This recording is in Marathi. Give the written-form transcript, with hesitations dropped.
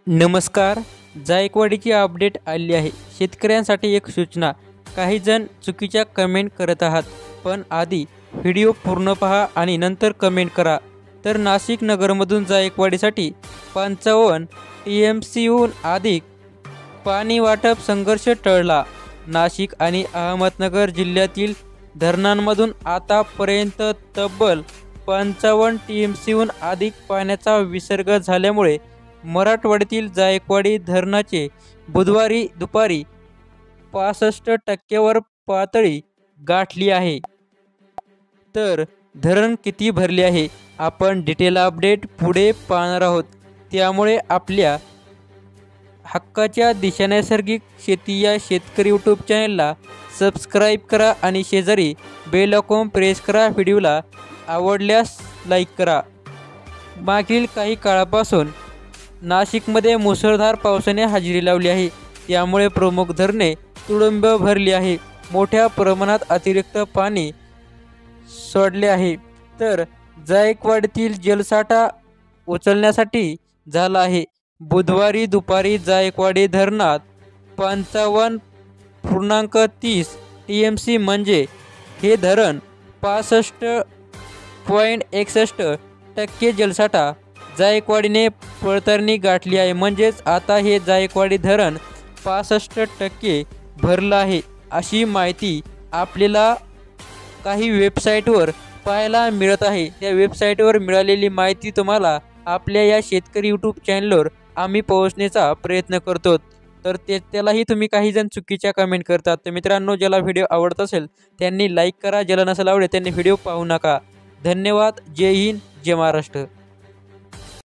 नमस्कार. जायकवाडीची अपडेट आली आहे. शेतकऱ्यांसाठी एक सूचना. काही जण चुकीच्या कमेंट करत आहात, पण आधी व्हिडिओ पूर्ण पहा आणि नंतर कमेंट करा. तर नाशिक नगरमधून जायकवाडीसाठी 55 TMCहून अधिक पाणी वाटप संघर्ष टळला. नाशिक आणि अहमदनगर जिल्ह्यातील धरणांमधून आतापर्यंत तब्बल 55 TMCहून अधिक पाण्याचा विसर्ग झाल्यामुळे मराठवाड्यातील जायकवाडी धरणाचे बुधवारी दुपारी 65% वर पातळी गाठली आहे. तर धरण किती भरले आहे, आपण डिटेल अपडेट पुढे पाहणार आहोत. त्यामुळे आपल्या हक्काच्या दिशा नैसर्गिक शेती या शेतकरी यूट्यूब चॅनलला सबस्क्राईब करा आणि शेजारी बेल आयकॉन प्रेस करा. व्हिडिओला आवडल्यास लाईक करा. मागील काही काळापासून नाशिकमध्ये मुसळधार पावसाने हजेरी लावली आहे. त्यामुळे प्रमुख धरणे तुडुंब भरली आहे. मोठ्या प्रमाणात अतिरिक्त पाणी सोडले आहे. तर जायकवाडीतील जलसाठा उचलण्यासाठी झाला आहे. बुधवारी दुपारी जायकवाडी धरणात 55.30 TMC म्हणजे हे धरण 65.61% जलसाठा जायकवाडीने पडताळणी गाठली आहे. म्हणजेच आता हे जायकवाडी धरण 65% भरलं आहे, अशी माहिती आपल्याला काही वेबसाईटवर पाहायला मिळत आहे. त्या वेबसाईटवर मिळालेली माहिती तुम्हाला आपल्या या शेतकरी यूट्यूब चॅनलवर आम्ही पोहोचण्याचा प्रयत्न करतो. तर त्यालाही तुम्ही काहीजण चुकीच्या कमेंट करतात. तर मित्रांनो, ज्याला व्हिडिओ आवडत असेल त्यांनी लाईक करा, ज्याला नसेल आवडेल त्यांनी व्हिडिओ पाहू नका. धन्यवाद. जय हिंद, जय महाराष्ट्र.